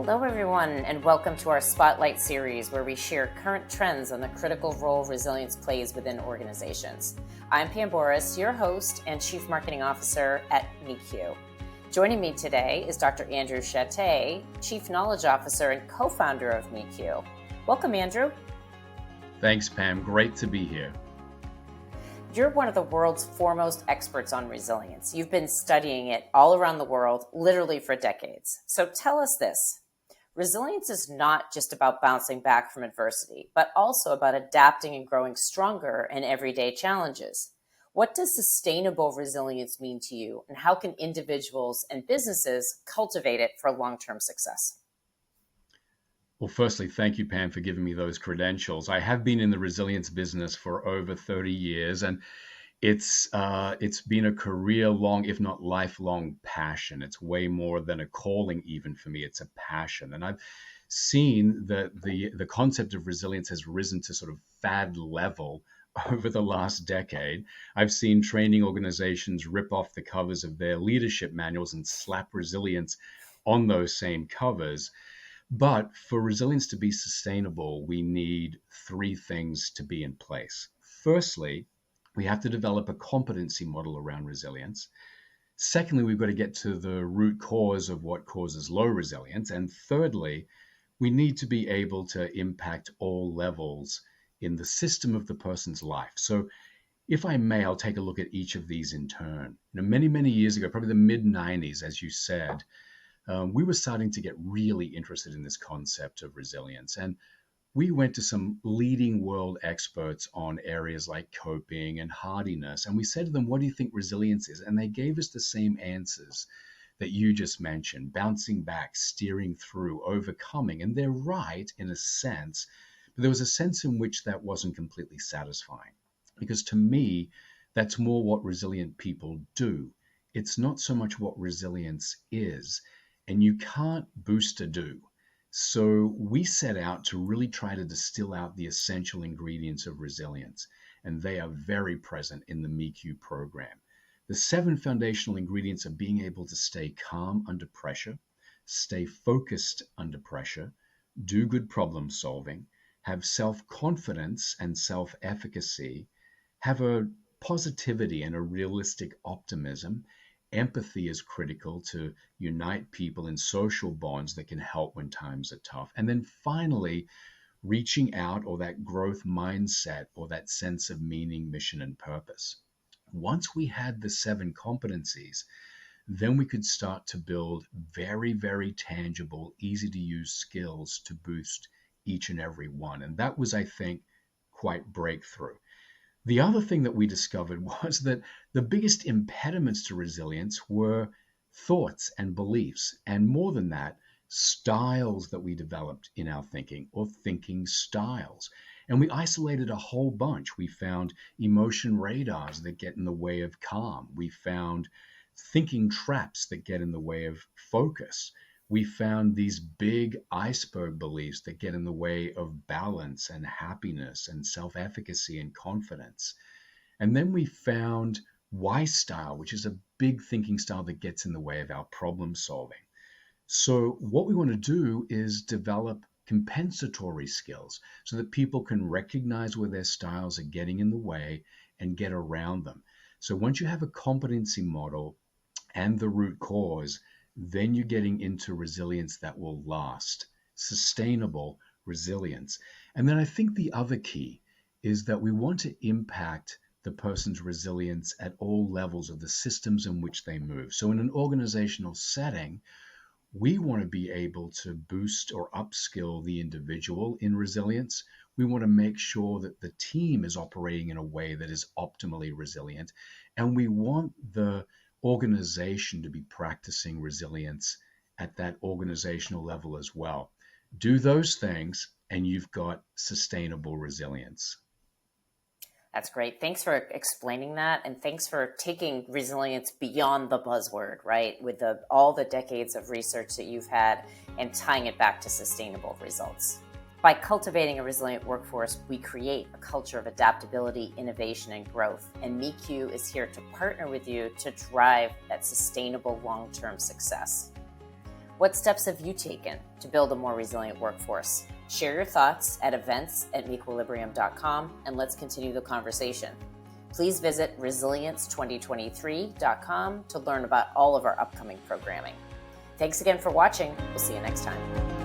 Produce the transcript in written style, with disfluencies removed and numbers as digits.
Hello, everyone, and welcome to our Spotlight series where we share current trends on the critical role resilience plays within organizations. I'm Pam Boris, your host and Chief Marketing Officer at MeQ. Joining me today is Dr. Andrew Shatté, Chief Knowledge Officer and co-founder of MeQ. Welcome, Andrew. Thanks, Pam. Great to be here. You're one of the world's foremost experts on resilience. You've been studying it all around the world, literally for decades. So tell us this. Resilience is not just about bouncing back from adversity, but also about adapting and growing stronger in everyday challenges. What does sustainable resilience mean to you, and how can individuals and businesses cultivate it for long-term success? Well, firstly, thank you, Pam, for giving me those credentials. I have been in the resilience business for over 30 years, and it's been a career-long, if not lifelong, passion. It's way more than a calling, even for me. It's a passion, and I've seen that the concept of resilience has risen to sort of fad level over the last decade. I've seen training organizations rip off the covers of their leadership manuals and slap resilience on those same covers. But for resilience to be sustainable, we need three things to be in place. Firstly, we have to develop a competency model around resilience. Secondly, we've got to get to the root cause of what causes low resilience. And thirdly, we need to be able to impact all levels in the system of the person's life. So if I may, I'll take a look at each of these in turn. Many, many years ago, probably the mid-90s, as you said, we were starting to get really interested in this concept of resilience. And we went to some leading world experts on areas like coping and hardiness. And we said to them, what do you think resilience is? And they gave us the same answers that you just mentioned: bouncing back, steering through, overcoming. And they're right in a sense, but there was a sense in which that wasn't completely satisfying. Because to me, that's more what resilient people do. It's not so much what resilience is. And you can't boost a do. So we set out to really try to distill out the essential ingredients of resilience, and they are very present in the MeQ program. The 7 foundational ingredients are being able to stay calm under pressure, stay focused under pressure, do good problem solving, have self-confidence and self-efficacy, have a positivity and a realistic optimism. Empathy is critical to unite people in social bonds that can help when times are tough. And then finally, reaching out, or that growth mindset, or that sense of meaning, mission, and purpose. Once we had the 7 competencies, then we could start to build very, very tangible, easy to use skills to boost each and every one. And that was, I think, quite breakthrough. The other thing that we discovered was that the biggest impediments to resilience were thoughts and beliefs, and more than that, styles that we developed in our thinking, or thinking styles. And we isolated a whole bunch. We found emotion radars that get in the way of calm. We found thinking traps that get in the way of focus. We found these big iceberg beliefs that get in the way of balance and happiness and self-efficacy and confidence. And then we found Y style, which is a big thinking style that gets in the way of our problem solving. So what we want to do is develop compensatory skills so that people can recognize where their styles are getting in the way and get around them. So once you have a competency model and the root cause, then you're getting into resilience that will last, sustainable resilience. And then I think the other key is that we want to impact the person's resilience at all levels of the systems in which they move. So in an organizational setting, we want to be able to boost or upskill the individual in resilience. We want to make sure that the team is operating in a way that is optimally resilient. And we want the organization to be practicing resilience at that organizational level as well. Do those things, and you've got sustainable resilience. That's great. Thanks for explaining that. And thanks for taking resilience beyond the buzzword, right? With all the decades of research that you've had and tying it back to sustainable results. By cultivating a resilient workforce, we create a culture of adaptability, innovation, and growth. And MeQ is here to partner with you to drive that sustainable long-term success. What steps have you taken to build a more resilient workforce? Share your thoughts at events@mequilibrium.com and let's continue the conversation. Please visit resilience2023.com to learn about all of our upcoming programming. Thanks again for watching. We'll see you next time.